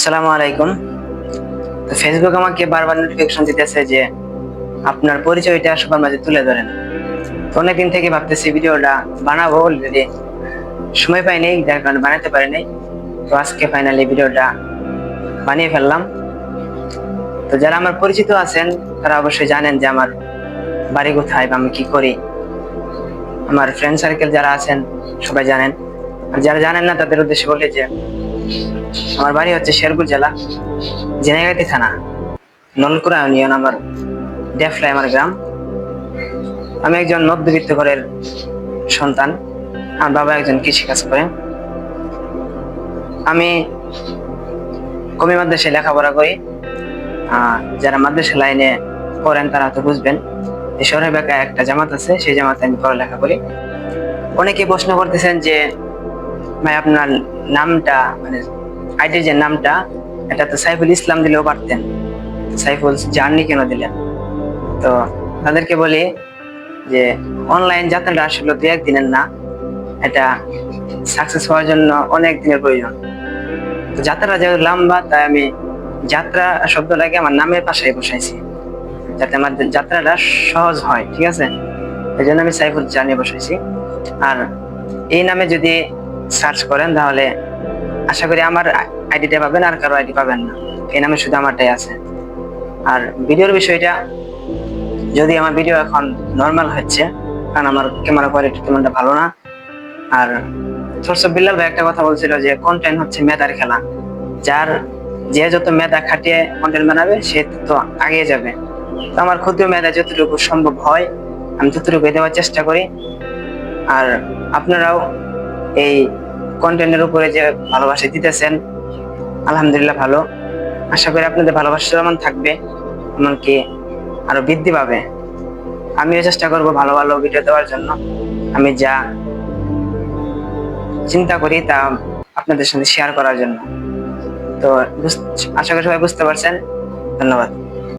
আসসালামু আলাইকুম। তো ফেসবুক আমাকে বারবার নোটিফিকেশন দিতেছে যে আপনার পরিচয়টা সবার মাঝে তুলে ধরেন। তো অনেকদিন থেকে ভাবতেছি ভিডিওটা বানাবো, অলরেডি সময় পাইনি, যার কারণে বানাতে পারিনি। তো আজকে ফাইনালি ভিডিওটা বানিয়ে ফেললাম। তো যারা আমার পরিচিত আছেন তারা অবশ্যই জানেন যে আমার বাড়ি কোথায় বা আমি কি করি। আমার ফ্রেন্ড সার্কেল যারা আছেন সবাই জানেন, আর যারা জানেন না তাদের উদ্দেশ্যে বলি যে আমার বাড়ি হচ্ছে শেরপুর জেলা, ঝিনাইগাতি থানা, নলকুড়া ইউনিয়ন, আমার ডেফলাই আমার গ্রাম। আমি একজন মধ্যবিত্ত ঘরের সন্তান। আমার বাবা একজন কৃষিকাজ করে। আমি কমি মাদ্রাসায় লেখাপড়া করি। যারা মাদ্রাসা লাইনে পড়েন তারা তো বুঝবেন, এই শহরের এলাকায় একটা জামাত আছে, সেই জামাতে আমি পড়ালেখা করি। অনেকে প্রশ্ন করতেছেন যে ভাই আপনার নামটা, মানে আইডির যে নামটা, এটা তো সাইফুল ইসলাম দিলেও পারতেন, সাইফুল জার্নি কেন দিলেন? তো তাদেরকে বলি যে অনলাইন যাত্রাটা আসলে দু একদিনের না, এটা সাকসেস হওয়ার জন্য অনেক দিনের প্রয়োজন। তো যাত্রাটা যেহেতু লম্বা, তাই আমি যাত্রা শব্দটাকে আমার নামের পাশে বসাইছি, যাতে আমার যাত্রাটা সহজ হয়। ঠিক আছে, এই জন্য আমি সাইফুল জার্নি বসাইছি। আর এই নামে যদি সার্চ করেন তাহলে আশা করি আমার আইডিটা পাবেন, আর কারো আইডি পাবেন না। এই নামে শুধু আমারটাই আছে। আর ভিডিওর বিষয়টা, যদি আমার ভিডিও এখন নর্মাল হচ্ছে, কারণ আমার ক্যামেরা কোয়ালিটি তেমনটা ভালো না। আর বিল্লাল ভাই একটা কথা বলছিল যে কন্টেন্ট হচ্ছে মেধার খেলা, যার যে যত মেধা খাটিয়ে কন্টেন্ট বানাবে সে তো আগে যাবে। তো আমার ক্ষুদ্র মেধা যতটুকু সম্ভব হয় আমি ততটুকু দেওয়ার চেষ্টা করি। আর আপনারাও এই কন্টেন্টের উপরে যে ভালোবাসা দিতেছেন, আলহামদুলিল্লাহ ভালো। আশা করি আপনাদের ভালোবাসা যেমন থাকবে, এমনকি আরো বৃদ্ধি পাবে। আমিও চেষ্টা করবো ভালো ভালো ভিডিও দেওয়ার জন্য। আমি যা চিন্তা করি তা আপনাদের সাথে শেয়ার করার জন্য। তো আশা করি সবাই বুঝতে পারছেন। ধন্যবাদ।